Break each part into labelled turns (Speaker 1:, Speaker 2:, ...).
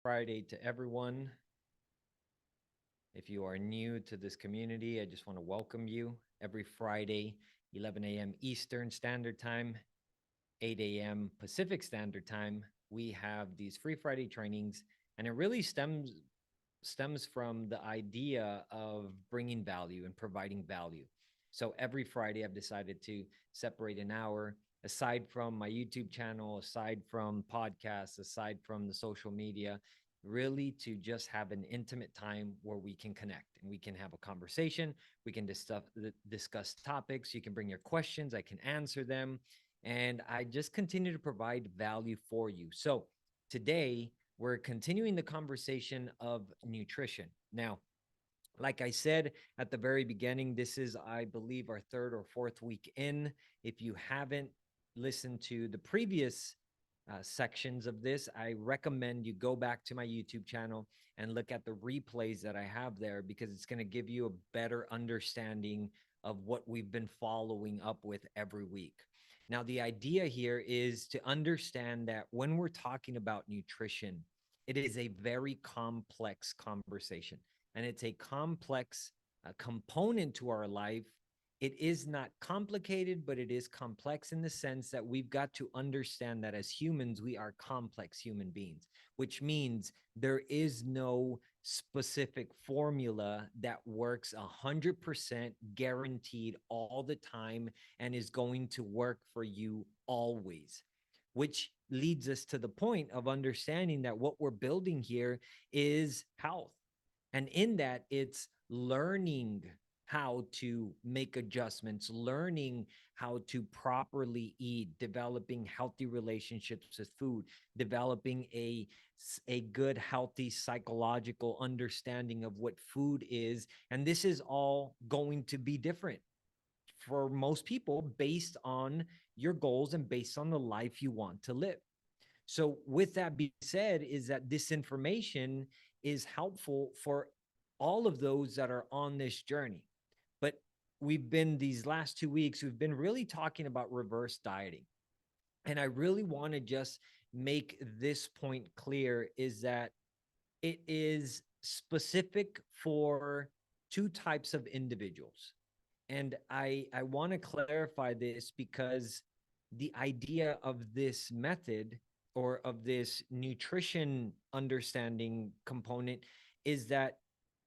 Speaker 1: Friday to everyone. If you are new to this community, I just want to welcome you. Every Friday, 11 a.m. Eastern Standard Time, 8 a.m. Pacific Standard Time, we have these free Friday trainings, and it really stems from the idea of bringing value and providing value. So every Friday, I've decided to separate an hour aside from my YouTube channel, aside from podcasts, aside from the social media, really to just have an intimate time where we can connect and we can have a conversation. We can discuss topics. You can bring your questions, I can answer them. And I just continue to provide value for you. So today, we're continuing the conversation of nutrition. Now, like I said at the very beginning, this is, I believe, our third or fourth week in. If you haven't listened to the previous sections of this, I recommend you go back to my YouTube channel and look at the replays that I have there, because it's going to give you a better understanding of what we've been following up with every week. Now, the idea here is to understand that when we're talking about nutrition, it is a very complex conversation, and it's a complex component to our life. It is not complicated, but it is complex in the sense that we've got to understand that as humans, we are complex human beings, which means there is no specific formula that works 100% guaranteed all the time and is going to work for you always, which leads us to the point of understanding that what we're building here is health. And in that, it's learning how to make adjustments, learning how to properly eat, developing healthy relationships with food, developing a good, healthy psychological understanding of what food is. And this is all going to be different for most people based on your goals and based on the life you want to live. So with that being said, is that this information is helpful for all of those that are on this journey. But these last 2 weeks, we've been really talking about reverse dieting. And I really want to just make this point clear, is that it is specific for two types of individuals. And I want to clarify this, because the idea of this method, or of this nutrition understanding component, is that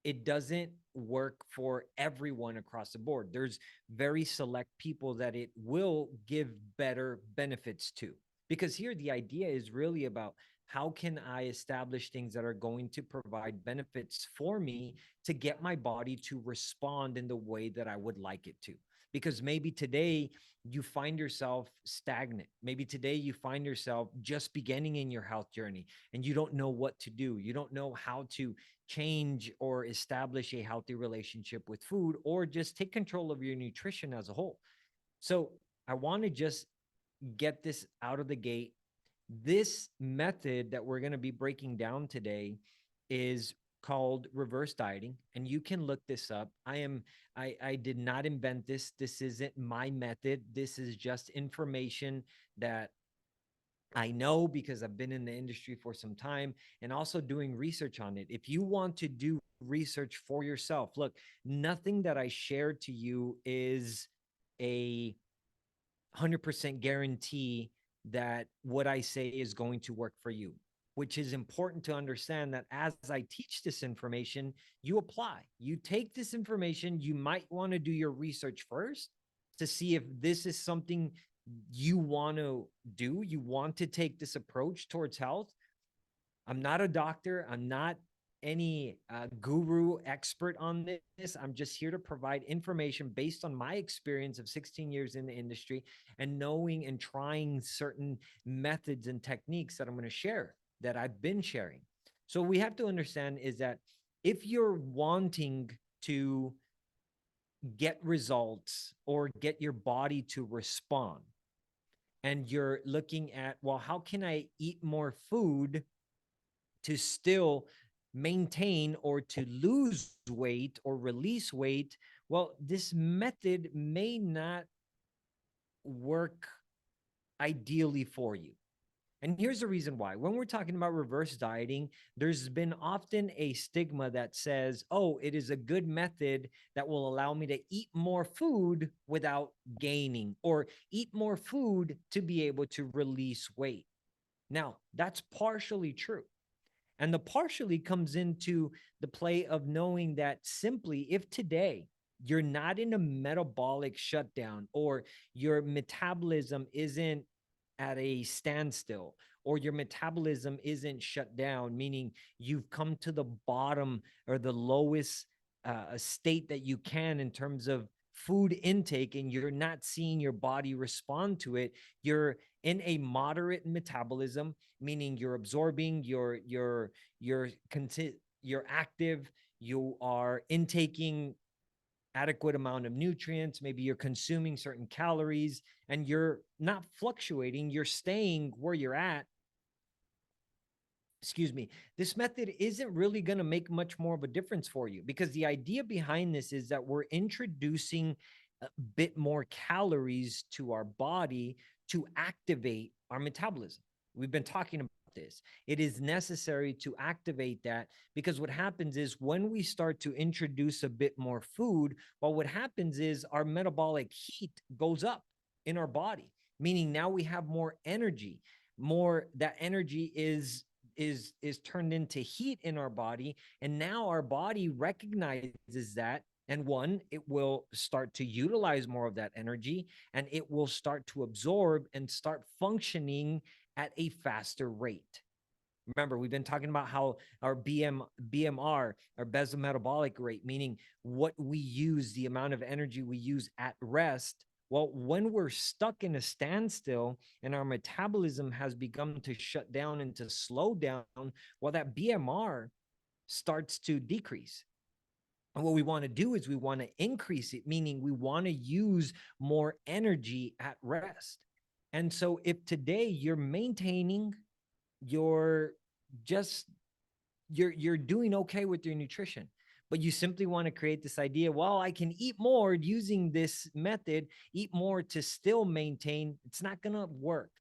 Speaker 1: it doesn't work for everyone across the board. There's very select people that it will give better benefits to. Because here the idea is really about, how can I establish things that are going to provide benefits for me to get my body to respond in the way that I would like it to? Because maybe today you find yourself stagnant. Maybe today you find yourself just beginning in your health journey and you don't know what to do. You don't know how to change or establish a healthy relationship with food, or just take control of your nutrition as a whole. So I want to just get this out of the gate. This method that we're going to be breaking down today is called reverse dieting, and you can look this up. I did not invent this. This isn't my method. This is just information that I know, because I've been in the industry for some time and also doing research on it. If you want to do research for yourself, look, nothing that I shared to you is a 100% guarantee that what I say is going to work for you, which is important to understand, that as I teach this information, you apply. You take this information. You might want to do your research first to see if this is something you want to do. You want to take this approach towards health. I'm not a doctor. I'm not any guru expert on this. I'm just here to provide information based on my experience of 16 years in the industry, and knowing and trying certain methods and techniques that I'm going to share, that I've been sharing. So we have to understand is that if you're wanting to get results or get your body to respond, and you're looking at, well, how can I eat more food to still maintain or to lose weight or release weight? Well, this method may not work ideally for you. And here's the reason why. When we're talking about reverse dieting, there's been often a stigma that says, oh, it is a good method that will allow me to eat more food without gaining, or eat more food to be able to release weight. Now, that's partially true. And the partially comes into the play of knowing that simply if today you're not in a metabolic shutdown, or your metabolism isn't at a standstill, or your metabolism isn't shut down, meaning you've come to the bottom or the lowest state that you can in terms of food intake, and you're not seeing your body respond to it, you're in a moderate metabolism, meaning you're absorbing, you're active, you are intaking adequate amount of nutrients, maybe you're consuming certain calories, and you're not fluctuating, you're staying where you're at. Excuse me, this method isn't really going to make much more of a difference for you, because the idea behind this is that we're introducing a bit more calories to our body to activate our metabolism. We've been talking about this. It is necessary to activate that, because what happens is when we start to introduce a bit more food, well, what happens is our metabolic heat goes up in our body, meaning now we have more energy. More, that energy is turned into heat in our body, and now our body recognizes that, and one, it will start to utilize more of that energy, and it will start to absorb and start functioning at a faster rate. Remember, we've been talking about how our BMR, our basal metabolic rate, meaning what we use, the amount of energy we use at rest. Well, when we're stuck in a standstill and our metabolism has begun to shut down and to slow down, well, that BMR starts to decrease. And what we want to do is we want to increase it, meaning we want to use more energy at rest. And so if today you're maintaining, you're just you're doing okay with your nutrition, but you simply want to create this idea, well, I can eat more using this method, eat more to still maintain, it's not going to work,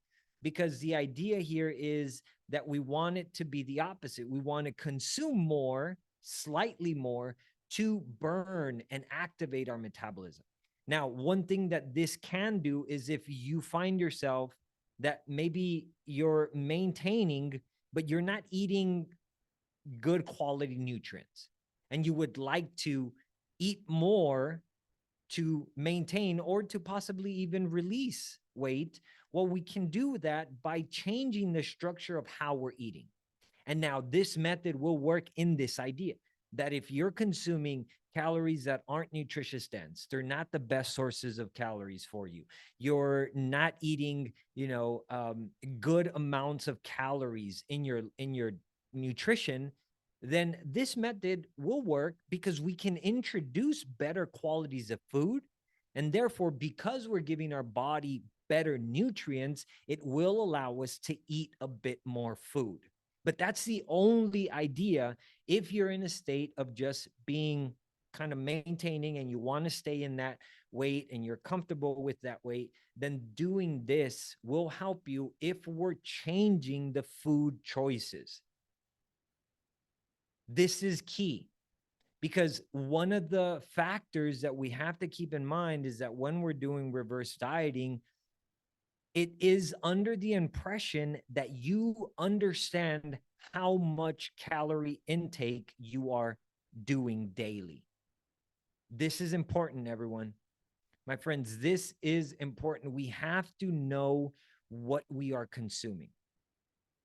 Speaker 1: because the idea here is that we want it to be the opposite. We want to consume more, slightly more, to burn and activate our metabolism. Now, one thing that this can do is if you find yourself that maybe you're maintaining, but you're not eating good quality nutrients, and you would like to eat more to maintain or to possibly even release weight, well, we can do that by changing the structure of how we're eating. And now this method will work in this idea that if you're consuming calories that aren't nutritious dense, they're not the best sources of calories for you, you're not eating, good amounts of calories in your nutrition, then this method will work, because we can introduce better qualities of food. And therefore, because we're giving our body better nutrients, it will allow us to eat a bit more food. But that's the only idea. If you're in a state of just being kind of maintaining and you want to stay in that weight and you're comfortable with that weight, then doing this will help you if we're changing the food choices. This is key, because one of the factors that we have to keep in mind is that when we're doing reverse dieting, it is under the impression that you understand how much calorie intake you are doing daily. This is important, everyone. My friends, this is important. We have to know what we are consuming,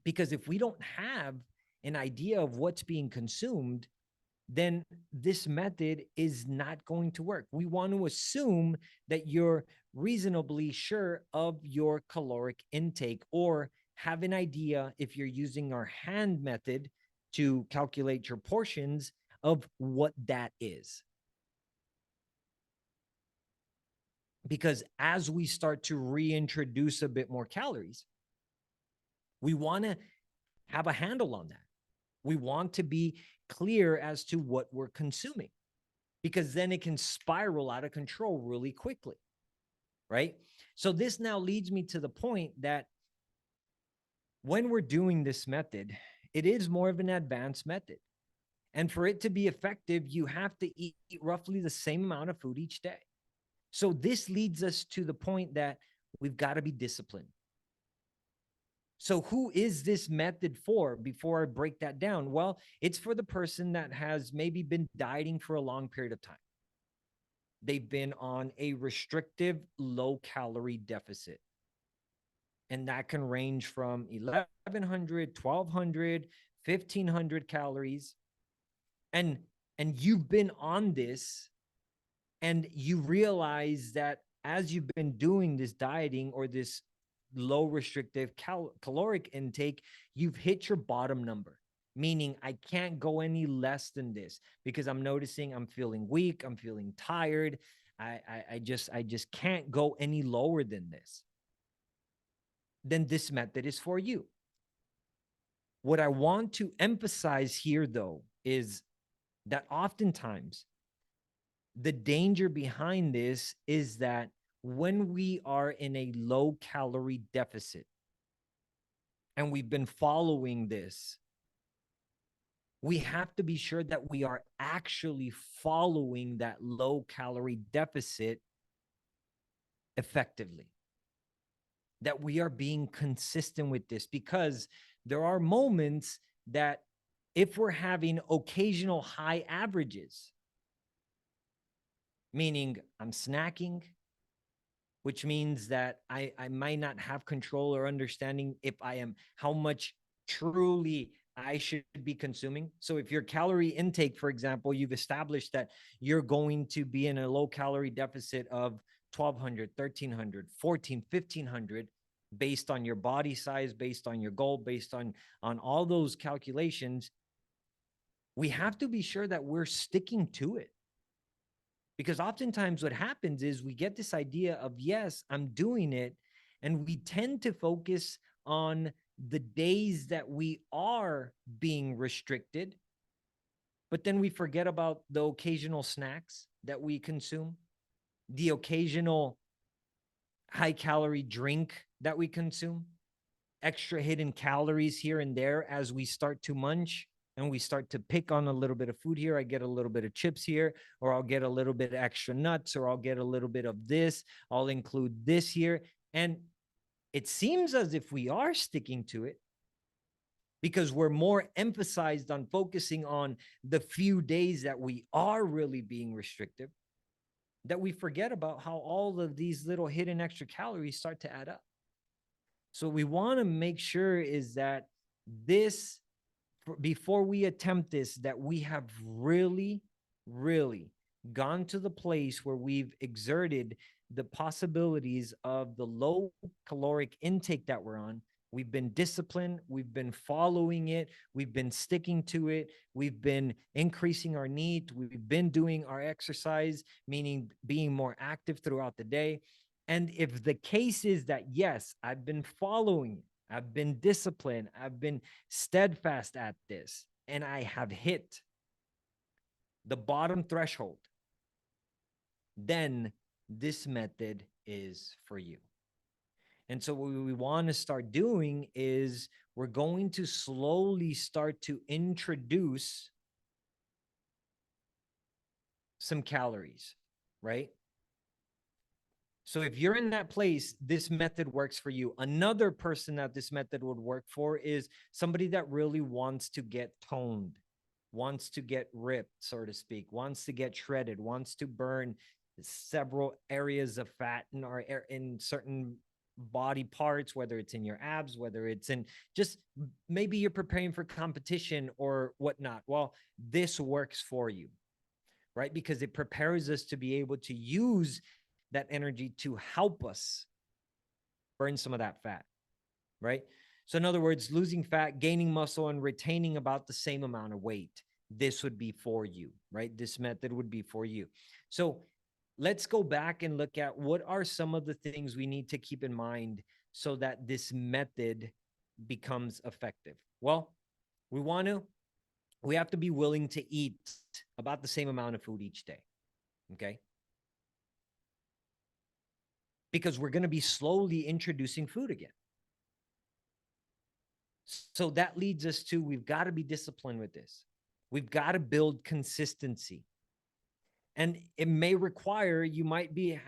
Speaker 1: because if we don't have an idea of what's being consumed, then this method is not going to work. We want to assume that you're reasonably sure of your caloric intake, or have an idea, if you're using our hand method to calculate your portions, of what that is. Because as we start to reintroduce a bit more calories, we want to have a handle on that. We want to be clear as to what we're consuming, because then it can spiral out of control really quickly, right? So this now leads me to the point that when we're doing this method, it is more of an advanced method. And for it to be effective, you have to eat roughly the same amount of food each day. So this leads us to the point that we've got to be disciplined. So who is this method for before I break that down? Well, it's for the person that has maybe been dieting for a long period of time. They've been on a restrictive low calorie deficit. And that can range from 1,100, 1,200, 1,500 calories. And you've been on this and you realize that as you've been doing this dieting or this low restrictive caloric intake, you've hit your bottom number, meaning I can't go any less than this because I'm noticing I'm feeling weak, I'm feeling tired. I just can't go any lower than this. Then this method is for you. What I want to emphasize here, though, is that oftentimes the danger behind this is that when we are in a low calorie deficit and we've been following this, we have to be sure that we are actually following that low calorie deficit effectively, that we are being consistent with this, because there are moments that if we're having occasional high averages, meaning I'm snacking, which means that I might not have control or understanding if I am, how much truly I should be consuming. So if your calorie intake, for example, you've established that you're going to be in a low calorie deficit of 1,200, 1,300, 14, 1,500, based on your body size, based on your goal, based on all those calculations, we have to be sure that we're sticking to it. Because oftentimes what happens is we get this idea of, yes, I'm doing it. And we tend to focus on the days that we are being restricted. But then we forget about the occasional snacks that we consume, the occasional high calorie drink that we consume, extra hidden calories here and there as we start to munch. And we start to pick on a little bit of food here. I get a little bit of chips here, or I'll get a little bit of extra nuts, or I'll get a little bit of this. I'll include this here. And it seems as if we are sticking to it because we're more emphasized on focusing on the few days that we are really being restrictive, that we forget about how all of these little hidden extra calories start to add up. So we want to make sure is that this, before we attempt this, that we have really, really gone to the place where we've exerted the possibilities of the low caloric intake that we're on. We've been disciplined. We've been following it. We've been sticking to it. We've been increasing our NEAT. We've been doing our exercise, meaning being more active throughout the day. And if the case is that, yes, I've been following it, I've been disciplined, I've been steadfast at this, and I have hit the bottom threshold, then this method is for you. And so what we want to start doing is we're going to slowly start to introduce some calories, right? So if you're in that place, this method works for you. Another person that this method would work for is somebody that really wants to get toned, wants to get ripped, so to speak, wants to get shredded, wants to burn several areas of fat in certain body parts, whether it's in your abs, whether it's in just maybe you're preparing for competition or whatnot. Well, this works for you, right? Because it prepares us to be able to use that energy to help us burn some of that fat, right? So in other words, losing fat, gaining muscle, and retaining about the same amount of weight. This would be for you, right? This method would be for you. So let's go back and look at what are some of the things we need to keep in mind so that this method becomes effective. Well, we have to be willing to eat about the same amount of food each day, okay? Because we're going to be slowly introducing food again. So that leads us to, we've got to be disciplined with this. We've got to build consistency. And it may require, you might be,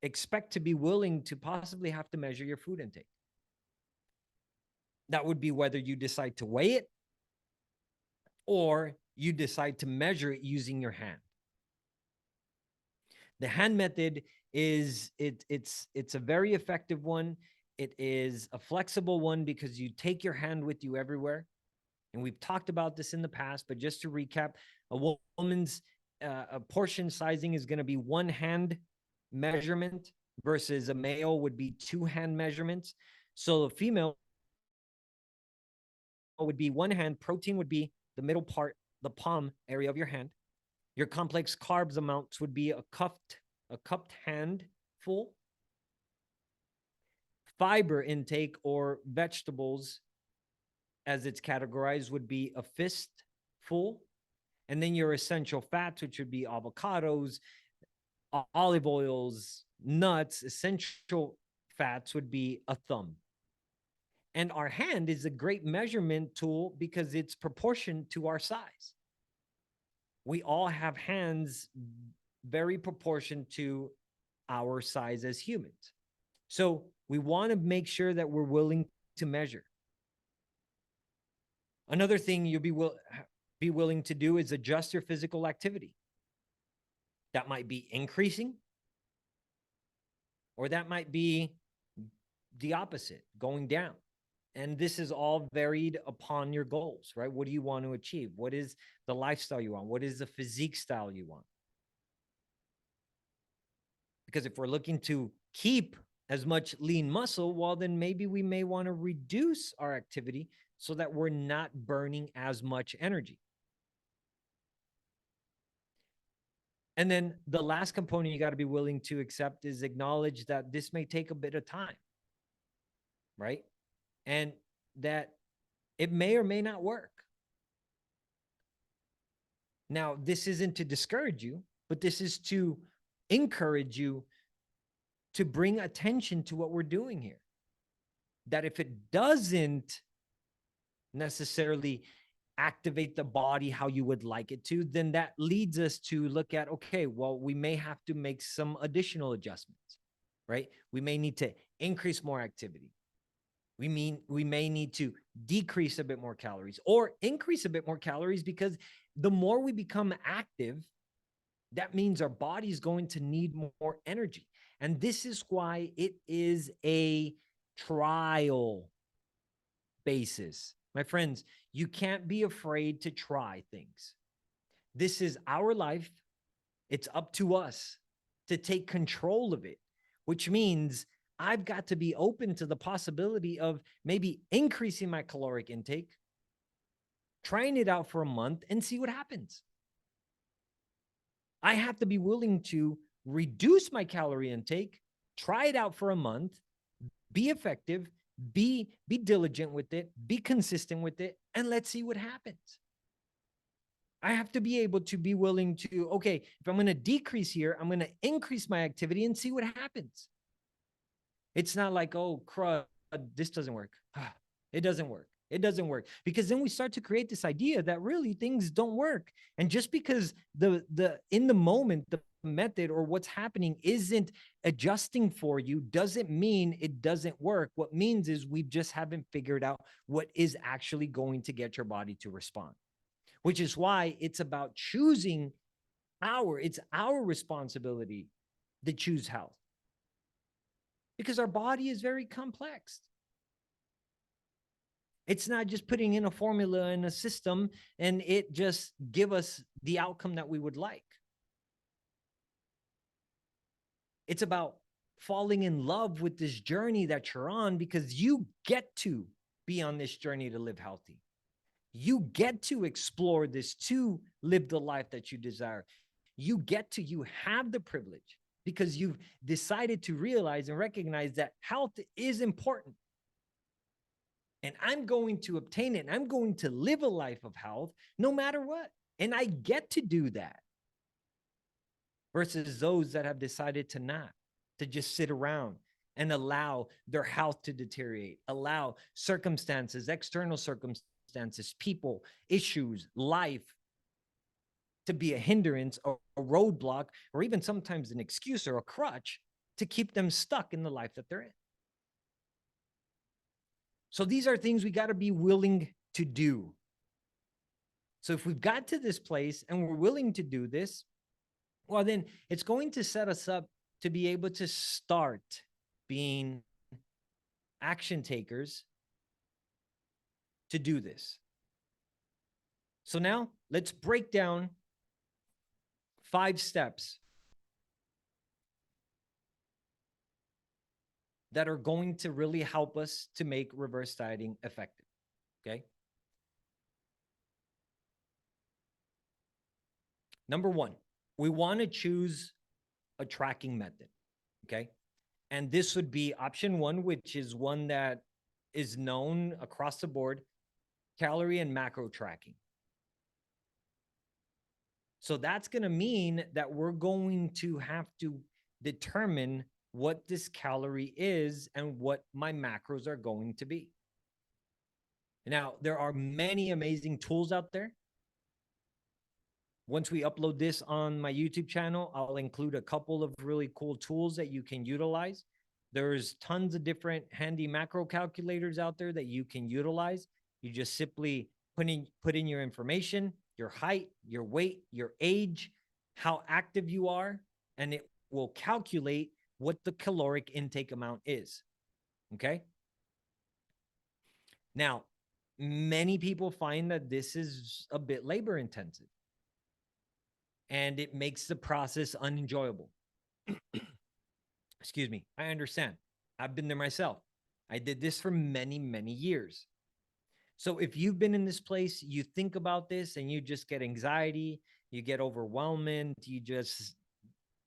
Speaker 1: expect to be willing to possibly have to measure your food intake. That would be whether you decide to weigh it or you decide to measure it using your hand. The hand method is it's a very effective one. It is a flexible one because you take your hand with you everywhere. And we've talked about this in the past, but just to recap, a woman's a portion sizing is going to be one hand measurement versus a male would be two hand measurements. So a female would be one hand, protein would be the middle part, the palm area of your hand. Your complex carbs amounts would be a cupped handful. Fiber intake or vegetables, as it's categorized, would be a fistful. And then your essential fats, which would be avocados, olive oils, nuts, essential fats would be a thumb. And our hand is a great measurement tool because it's proportioned to our size. We all have hands very proportioned to our size as humans. So we want to make sure that we're willing to measure. Another thing you'll be willing to do is adjust your physical activity. That might be increasing, or that might be the opposite, going down. And this is all varied upon your goals, right? What do you want to achieve? What is the lifestyle you want? What is the physique style you want? Because if we're looking to keep as much lean muscle, well, then maybe we may want to reduce our activity so that we're not burning as much energy. And then the last component you got to be willing to accept is acknowledge that this may take a bit of time, right? And that it may or may not work. Now, this isn't to discourage you, but this is to encourage you to bring attention to what we're doing here. That if it doesn't necessarily activate the body how you would like it to, then that leads us to look at, okay, well, we may have to make some additional adjustments, right? We may need to increase more activity. We may need to decrease a bit more calories or increase a bit more calories, because the more we become active, that means our body is going to need more energy. And this is why it is a trial basis. My friends, you can't be afraid to try things. This is our life. It's up to us to take control of it, which means I've got to be open to the possibility of maybe increasing my caloric intake, trying it out for a month and see what happens. I have to be willing to reduce my calorie intake, try it out for a month, be effective, be diligent with it, be consistent with it, and let's see what happens. I have to be able to be willing to, okay, if I'm going to decrease here, I'm going to increase my activity and see what happens. It's not like, oh, crud, this doesn't work. It doesn't work. It doesn't work. Because then we start to create this idea that really things don't work. And just because in the moment, the method or what's happening isn't adjusting for you doesn't mean it doesn't work. What means is we just haven't figured out what is actually going to get your body to respond, which is why it's about choosing it's our responsibility to choose health, because our body is very complex. It's not just putting in a formula in a system and it just give us the outcome that we would like. It's about falling in love with this journey that you're on, because you get to be on this journey to live healthy. You get to explore this, to live the life that you desire. You have the privilege because you've decided to realize and recognize that health is important. And I'm going to obtain it. And I'm going to live a life of health no matter what. And I get to do that. Versus those that have decided to not, to just sit around and allow their health to deteriorate, allow circumstances, external circumstances, people, issues, life to be a hindrance or a roadblock, or even sometimes an excuse or a crutch to keep them stuck in the life that they're in. So these are things we got to be willing to do. So if we've got to this place and we're willing to do this, well, then it's going to set us up to be able to start being action takers to do this. So now let's break down 5 steps that are going to really help us to make reverse dieting effective. Okay. Number 1, we want to choose a tracking method. Okay. And this would be option 1, which is one that is known across the board, calorie and macro tracking. So that's going to mean that we're going to have to determine what this calorie is and what my macros are going to be. Now, there are many amazing tools out there. Once we upload this on my YouTube channel, I'll include a couple of really cool tools that you can utilize. There's tons of different handy macro calculators out there that you can utilize. You just simply put in your information, your height, your weight, your age, how active you are, and it will calculate what the caloric intake amount is. Okay. Now, many people find that this is a bit labor intensive and it makes the process unenjoyable. Excuse me. I understand. I've been there myself. I did this for many, many years. So if you've been in this place, you think about this and you just get anxiety, you get overwhelmed, you just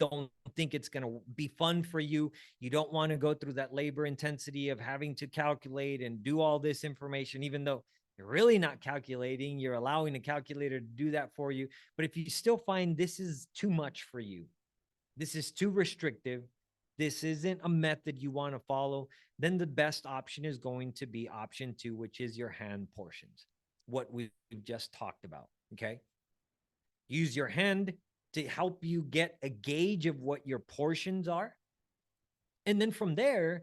Speaker 1: don't think it's going to be fun for you. You don't want to go through that labor intensity of having to calculate and do all this information, even though you're really not calculating, you're allowing a calculator to do that for you. But if you still find this is too much for you, this is too restrictive, this isn't a method you want to follow, then the best option is going to be option 2, which is your hand portions, what we've just talked about. Okay. Use your hand to help you get a gauge of what your portions are. And then from there,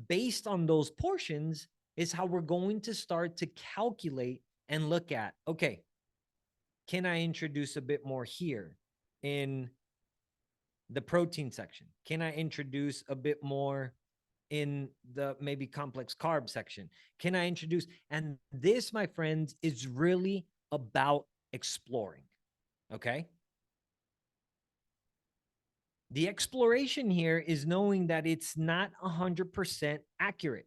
Speaker 1: based on those portions, is how we're going to start to calculate and look at, okay, can I introduce a bit more here in the protein section? Can I introduce a bit more in the maybe complex carb section? Can I introduce? And this, my friends, is really about exploring. Okay. The exploration here is knowing that it's not 100% accurate.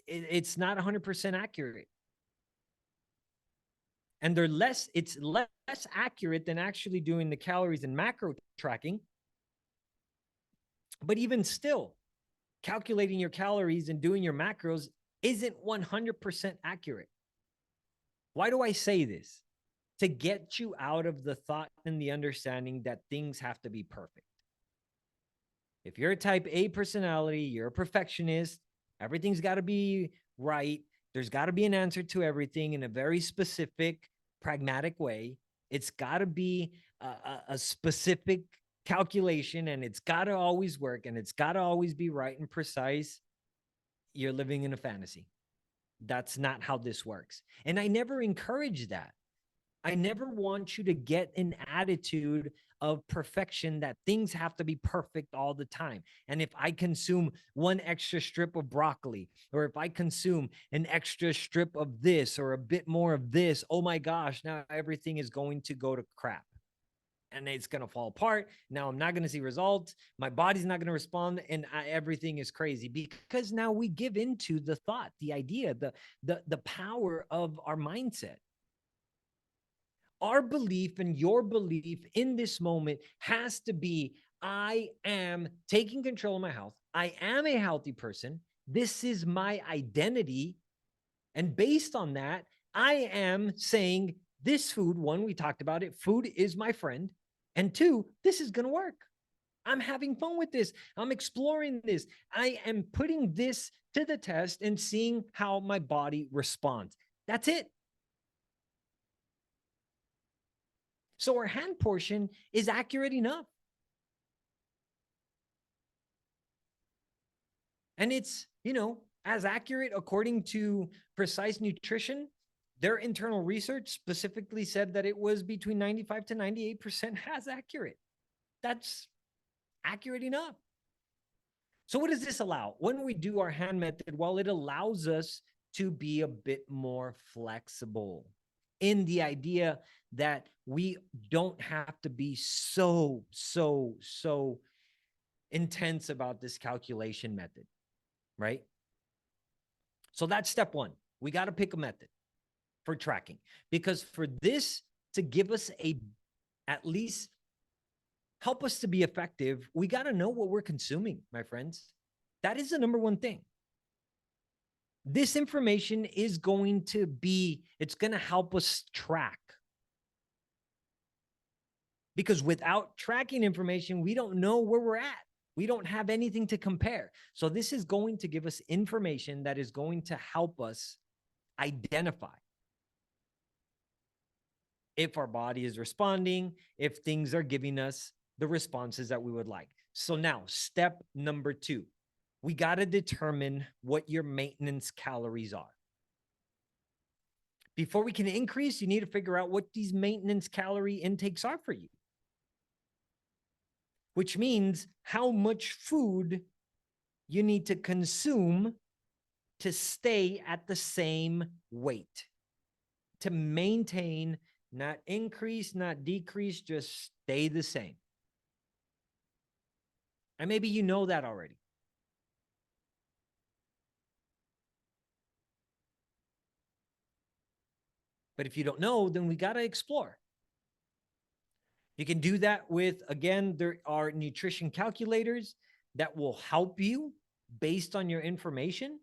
Speaker 1: It's not 100% accurate. And it's less accurate than actually doing the calories and macro tracking. But even still, calculating your calories and doing your macros isn't 100% accurate. Why do I say this? To get you out of the thought and the understanding that things have to be perfect. If you're a type A personality, you're a perfectionist, everything's got to be right. There's got to be an answer to everything in a very specific, pragmatic way. It's got to be a specific calculation, and it's got to always work, and it's got to always be right and precise. You're living in a fantasy. That's not how this works. And I never encourage that. I never want you to get an attitude of perfection that things have to be perfect all the time. And if I consume one extra strip of broccoli, or if I consume an extra strip of this or a bit more of this, oh my gosh, now everything is going to go to crap. And it's going to fall apart. Now I'm not going to see results. My body's not going to respond. And everything is crazy because now we give into the thought, the idea, the power of our mindset. Our belief and your belief in this moment has to be, I am taking control of my health. I am a healthy person. This is my identity. And based on that, I am saying this food, one, we talked about it, food is my friend. And two, this is going to work. I'm having fun with this. I'm exploring this. I am putting this to the test and seeing how my body responds. That's it. So our hand portion is accurate enough. And it's, as accurate according to Precise Nutrition. Their internal research specifically said that it was between 95 to 98% as accurate. That's accurate enough. So what does this allow? When we do our hand method, well, it allows us to be a bit more flexible in the idea that we don't have to be so intense about this calculation method, right? So that's step one. We got to pick a method for tracking, because for this to give us at least help us to be effective, we got to know what we're consuming, my friends. That is the number one thing. This information is going to it's going to help us track. Because without tracking information, we don't know where we're at. We don't have anything to compare. So this is going to give us information that is going to help us identify if our body is responding, if things are giving us the responses that we would like. So now, step number 2, we got to determine what your maintenance calories are. Before we can increase, you need to figure out what these maintenance calorie intakes are for you, which means how much food you need to consume to stay at the same weight, to maintain, not increase, not decrease, just stay the same. And maybe you know that already. But if you don't know, then we got to explore. You can do that with, again, there are nutrition calculators that will help you based on your information.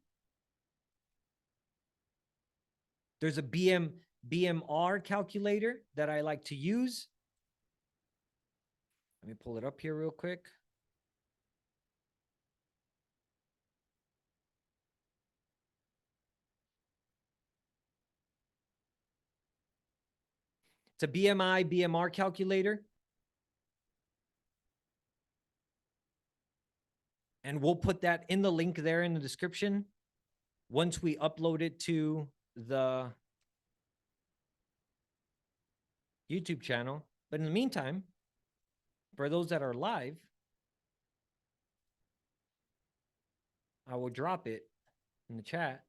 Speaker 1: There's a BMR calculator that I like to use. Let me pull it up here real quick. It's a BMR calculator. And we'll put that in the link there in the description once we upload it to the YouTube channel. But in the meantime, for those that are live, I will drop it in the chat.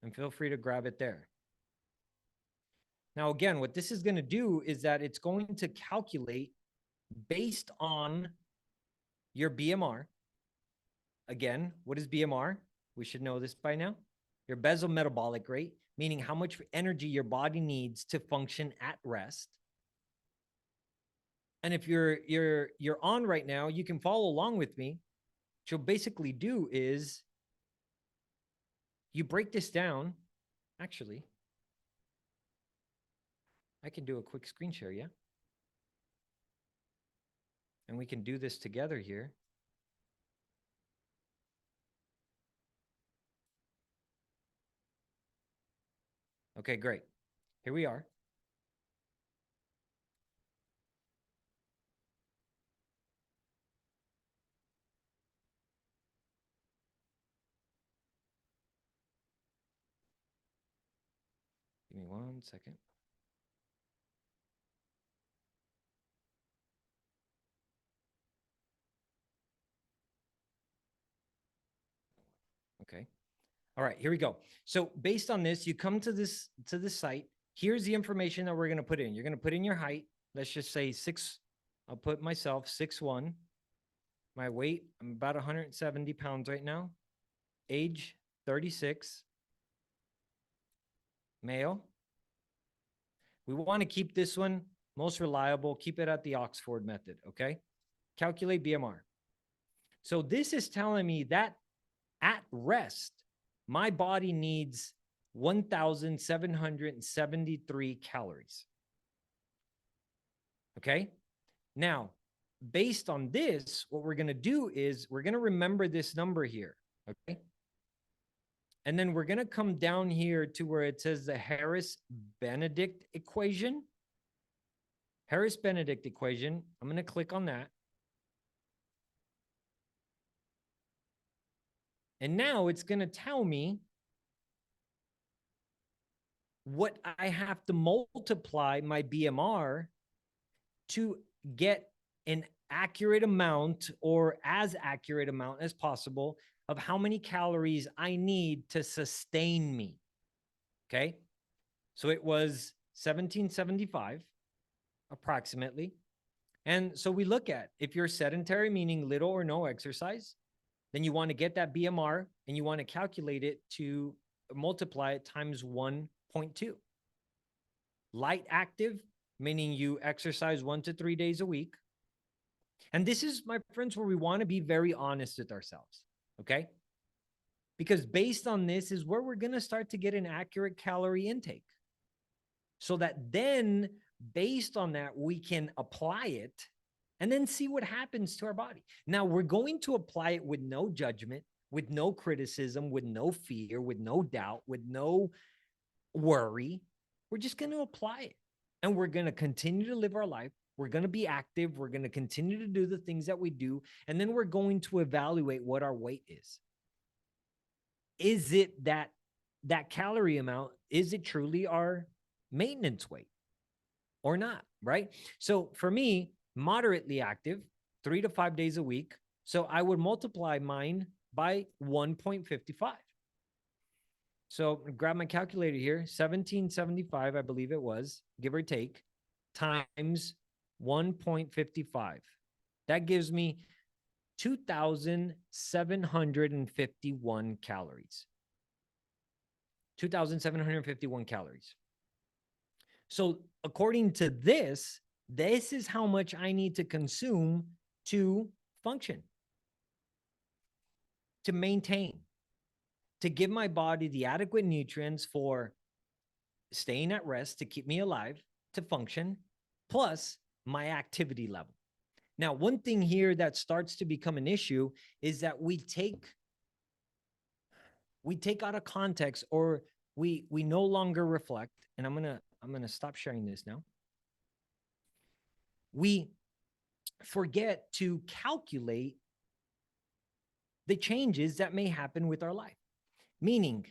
Speaker 1: And feel free to grab it there. Now, again, what this is going to do is that it's going to calculate based on your BMR. Again, what is BMR? We should know this by now. Your basal metabolic rate, meaning how much energy your body needs to function at rest. And if you're on right now, you can follow along with me. What you'll basically do is you break this down. Actually, I can do a quick screen share, yeah? And we can do this together here. Okay, great. Here we are. Give me 1 second. Okay. All right, here we go. So based on this, you come to this site. Here's the information that we're going to put in. You're going to put in your height. Let's just say I'll put myself 6'1". My weight, I'm about 170 pounds right now. Age, 36. Male. We want to keep this one most reliable. Keep it at the Oxford method, okay? Calculate BMR. So this is telling me that at rest, my body needs 1,773 calories. Okay. Now, based on this, what we're going to do is we're going to remember this number here. Okay. And then we're going to come down here to where it says the Harris-Benedict equation. Harris-Benedict equation. I'm going to click on that. And now it's going to tell me what I have to multiply my BMR to get an accurate amount, or as accurate amount as possible, of how many calories I need to sustain me. Okay. So it was 1775 approximately. And so we look at, if you're sedentary, meaning little or no exercise, then you want to get that BMR and you want to calculate it to multiply it times 1.2. Light active, meaning you exercise 1 to 3 days a week. And this is, my friends, where we want to be very honest with ourselves, okay? Because based on this is where we're going to start to get an accurate calorie intake. So that then, based on that, we can apply it and then see what happens to our body. Now, we're going to apply it with no judgment, with no criticism, with no fear, with no doubt, with no worry. We're just going to apply it. And we're going to continue to live our life. We're going to be active. We're going to continue to do the things that we do. And then we're going to evaluate what our weight is. Is it that calorie amount? Is it truly our maintenance weight or not? Right? So for me, moderately active, 3 to 5 days a week. So I would multiply mine by 1.55. So grab my calculator here, 1775, I believe it was, give or take, times 1.55. That gives me 2,751 calories. 2,751 calories. So according to this, this is how much I need to consume to function, to maintain, to give my body the adequate nutrients for staying at rest, to keep me alive, to function, plus my activity level. Now, one thing here that starts to become an issue is that we take out of context, or we no longer reflect, and I'm gonna stop sharing this now. We forget to calculate the changes that may happen with our life. Meaning,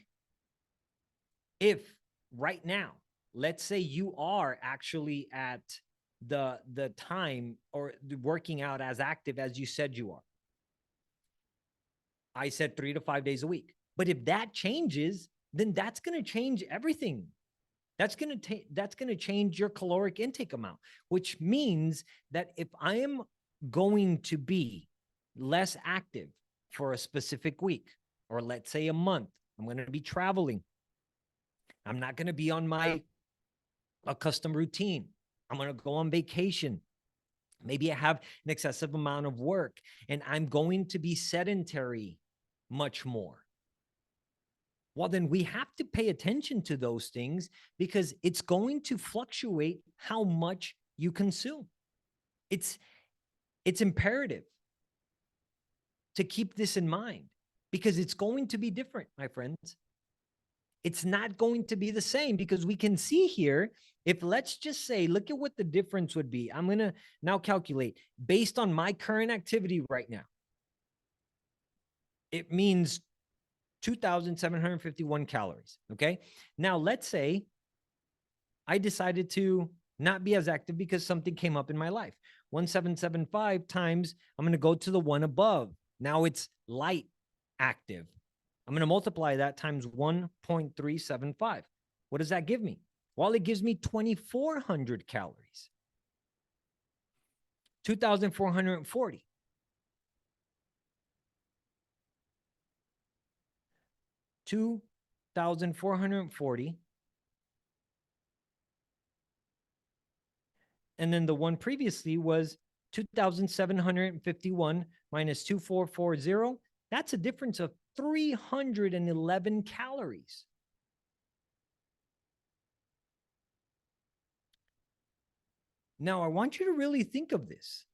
Speaker 1: if right now, let's say you are actually at the time or working out as active as you said you are. I said 3 to 5 days a week. But if that changes, then that's going to change everything. That's going to change your caloric intake amount, which means that if I am going to be less active for a specific week, or let's say a month, I'm going to be traveling. I'm not going to be on my accustomed routine. I'm going to go on vacation. Maybe I have an excessive amount of work and I'm going to be sedentary much more. Well, then we have to pay attention to those things, because it's going to fluctuate how much you consume. It's imperative to keep this in mind, because it's going to be different, my friends. It's not going to be the same, because we can see here, if let's just say, look at what the difference would be. I'm going to now calculate based on my current activity right now. It means 2,751 calories. Okay. Now let's say I decided to not be as active because something came up in my life. 1,775 times, I'm going to go to the one above. Now it's light active. I'm going to multiply that times 1.375. What does that give me? Well, it gives me 2,400 calories. 2,440. 2,440. And then the one previously was 2,751 minus 2,440. That's a difference of 311 calories. Now, I want you to really think of this.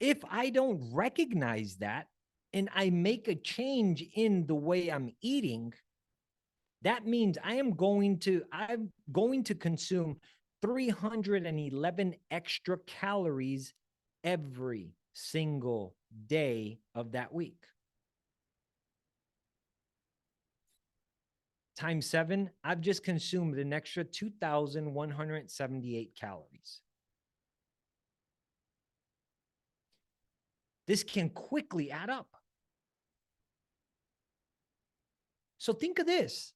Speaker 1: If I don't recognize that and I make a change in the way I'm eating, that means I'm going to consume 311 extra calories every single day of that week. Times 7, I've just consumed an extra 2,178 calories. This can quickly add up. So think of this.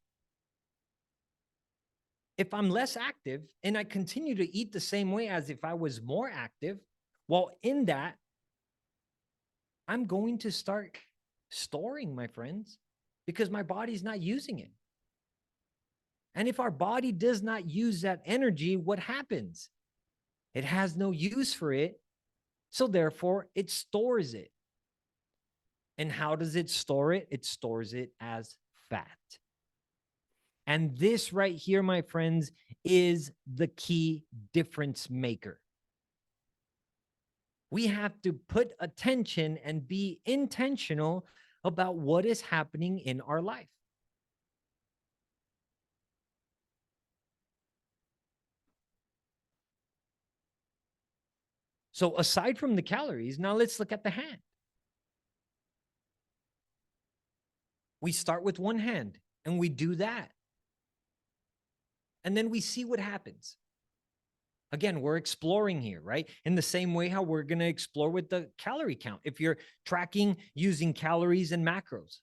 Speaker 1: If I'm less active and I continue to eat the same way as if I was more active, well, in that, I'm going to start storing, my friends, because my body's not using it. And if our body does not use that energy, what happens? It has no use for it. So therefore, it stores it. And how does it store it? It stores it as fat. And this right here, my friends, is the key difference maker. We have to put attention and be intentional about what is happening in our life. So aside from the calories, now let's look at the hand. We start with one hand and we do that. And then we see what happens. Again, we're exploring here, right? In the same way how we're going to explore with the calorie count. If you're tracking using calories and macros.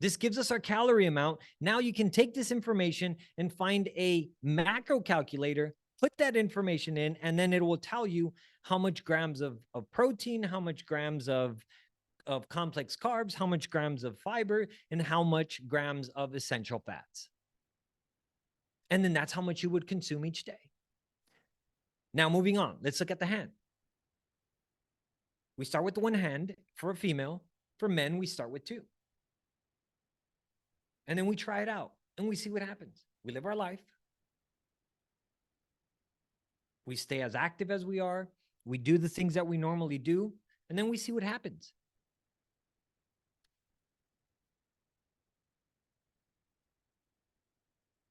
Speaker 1: This gives us our calorie amount. Now you can take this information and find a macro calculator, put that information in, and then it will tell you how much grams of protein, how much grams of complex carbs, how much grams of fiber, and how much grams of essential fats. And then that's how much you would consume each day. Now, moving on, let's look at the hand. We start with the one hand for a female. For men, we start with two. And then we try it out and we see what happens. We live our life. We stay as active as we are. We do the things that we normally do. And then we see what happens.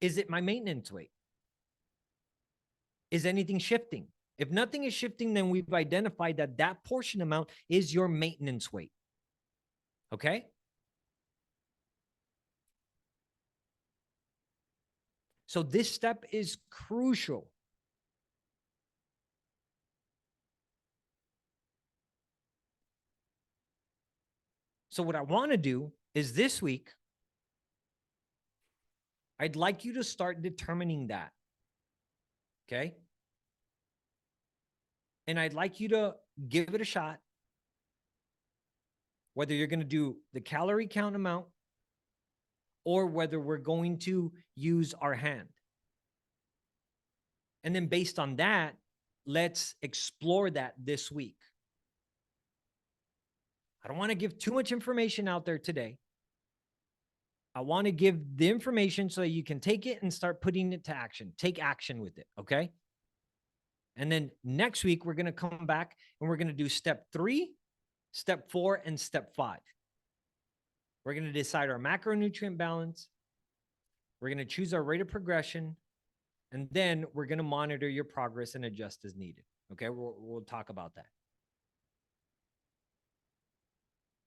Speaker 1: Is it my maintenance weight? Is anything shifting? If nothing is shifting, then we've identified that that portion amount is your maintenance weight. Okay? So this step is crucial. So what I want to do is this week, I'd like you to start determining that. Okay? And I'd like you to give it a shot. Whether you're going to do the calorie count amount or whether we're going to use our hand. And then based on that, let's explore that this week. I don't want to give too much information out there today. I want to give the information so you can take it and start putting it to action. Take action with it, okay? And then next week, we're going to come back and we're going to do step 3, step 4, and step 5. We're going to decide our macronutrient balance. We're going to choose our rate of progression. And then we're going to monitor your progress and adjust as needed. Okay, we'll talk about that.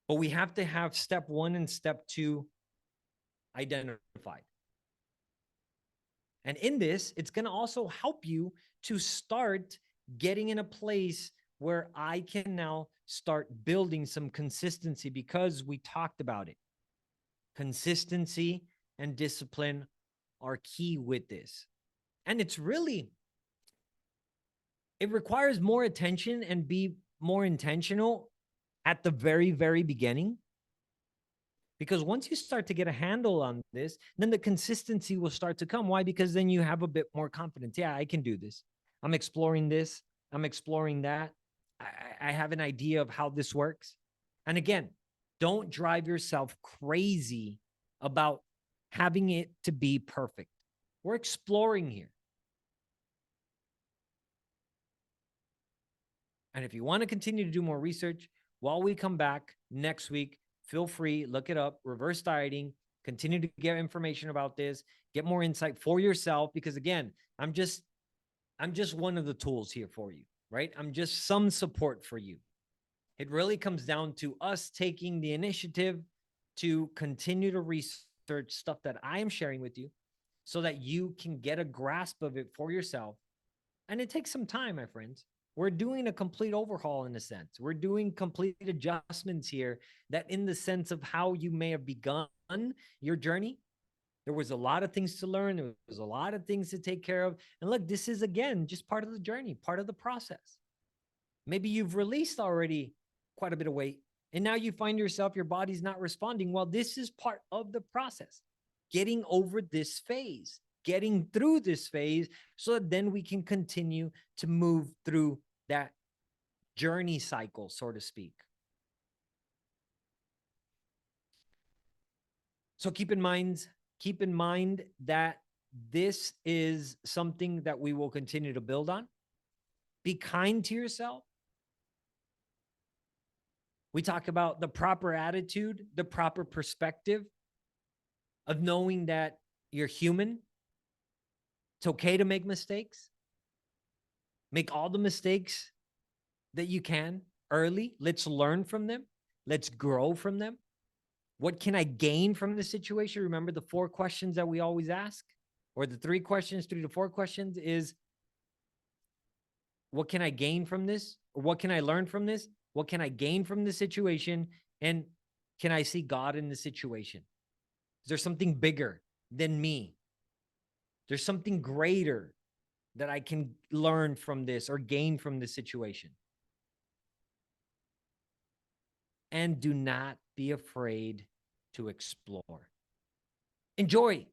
Speaker 1: But we have to have step 1 and step 2 identified. And in this, it's going to also help you to start getting in a place where I can now start building some consistency because we talked about it. Consistency and discipline are key with this. And it's really, it requires more attention and be more intentional at the very, very beginning. Because once you start to get a handle on this, then the consistency will start to come. Why? Because then you have a bit more confidence. Yeah, I can do this. I'm exploring this. I'm exploring that. I have an idea of how this works. And again, don't drive yourself crazy about having it to be perfect. We're exploring here. And if you want to continue to do more research while we come back next week, feel free, look it up, reverse dieting, continue to get information about this, get more insight for yourself. Because again, I'm just one of the tools here for you, right? I'm just some support for you. It really comes down to us taking the initiative to continue to research stuff that I am sharing with you so that you can get a grasp of it for yourself. And it takes some time, my friends. We're doing a complete overhaul in a sense. We're doing complete adjustments here that in the sense of how you may have begun your journey, there was a lot of things to learn. There was a lot of things to take care of. And look, this is, again, just part of the journey, part of the process. Maybe you've released already quite a bit of weight, and now you find yourself, your body's not responding. Well, this is part of the process. Getting over this phase, getting through this phase, so that then we can continue to move through that journey cycle, so to speak. So keep in mind that this is something that we will continue to build on. Be kind to yourself. We talk about the proper attitude, the proper perspective of knowing that you're human. It's okay to make mistakes. Make all the mistakes that you can early. Let's learn from them. Let's grow from them. What can I gain from the situation? Remember the 4 questions that we always ask, or the 3 questions, 3 to 4 questions is, what can I gain from this? Or what can I learn from this? What can I gain from the situation? And can I see God in the situation? Is there something bigger than me? There's something greater that I can learn from this or gain from this situation. And do not be afraid to explore. Enjoy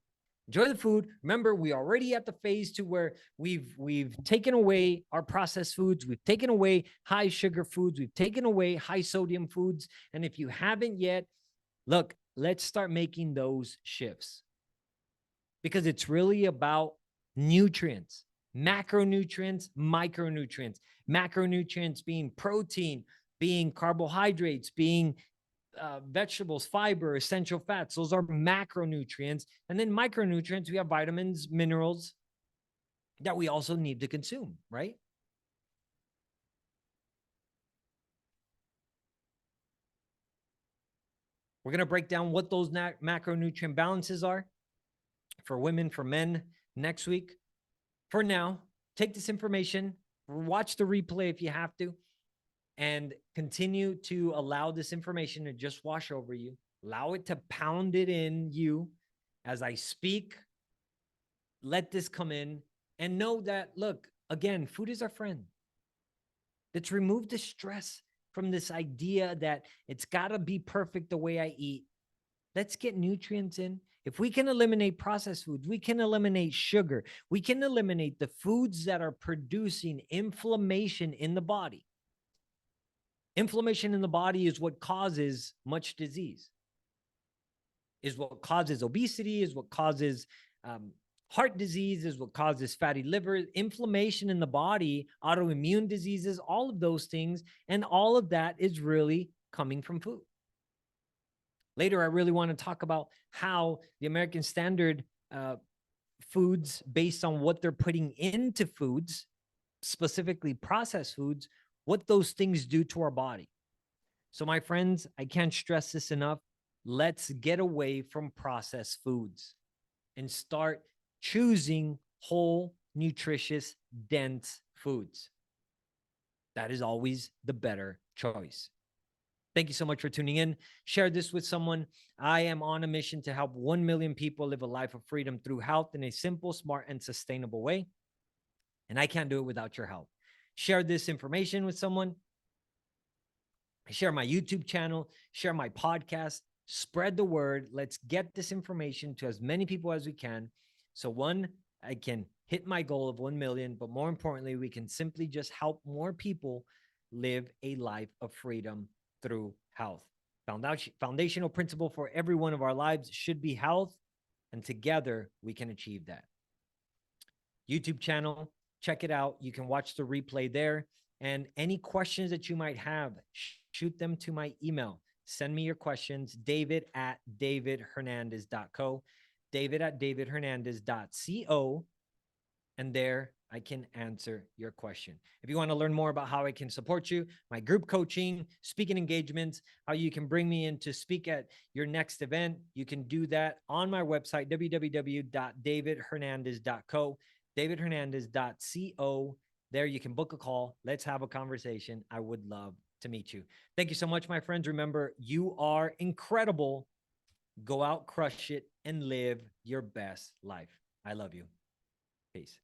Speaker 1: the food. Remember, we already at the phase to where we've taken away our processed foods. We've taken away high sugar foods. We've taken away high sodium foods. And if you haven't yet, look, let's start making those shifts, because it's really about nutrients, macronutrients, micronutrients. Macronutrients being protein, being carbohydrates, being vegetables, fiber, essential fats. Those are macronutrients. And then micronutrients, we have vitamins, minerals that we also need to consume, right? We're going to break down what those macronutrient balances are for women, for men next week. For now, take this information, watch the replay if you have to, and continue to allow this information to just wash over you. Allow it to pound it in you as I speak. Let this come in and know that, look, again, food is our friend. Let's remove the stress from this idea that it's got to be perfect the way I eat. Let's get nutrients in. If we can eliminate processed foods, we can eliminate sugar. We can eliminate the foods that are producing inflammation in the body. Inflammation in the body is what causes much disease, is what causes obesity, is what causes heart disease, is what causes fatty liver, inflammation in the body, autoimmune diseases, all of those things. And all of that is really coming from food. Later, I really want to talk about how the American standard foods, based on what they're putting into foods, specifically processed foods, what those things do to our body. So my friends, I can't stress this enough. Let's get away from processed foods and start choosing whole, nutritious, dense foods. That is always the better choice. Thank you so much for tuning in. Share this with someone. I am on a mission to help 1 million people live a life of freedom through health in a simple, smart, and sustainable way. And I can't do it without your help. Share this information with someone. Share my YouTube channel. Share my podcast. Spread the word. Let's get this information to as many people as we can. So one, I can hit my goal of 1 million, but more importantly, we can simply just help more people live a life of freedom through health. Foundational principle for every one of our lives should be health, and together we can achieve that. YouTube channel, check it out. You can watch the replay there. And any questions that you might have, shoot them to my email. Send me your questions, david@davidhernandez.co, david@davidhernandez.co, and there I can answer your question. If you want to learn more about how I can support you, my group coaching, speaking engagements, how you can bring me in to speak at your next event, you can do that on my website, www.davidhernandez.co, davidhernandez.co. There you can book a call. Let's have a conversation. I would love to meet you. Thank you so much, my friends. Remember, you are incredible. Go out, crush it, and live your best life. I love you. Peace.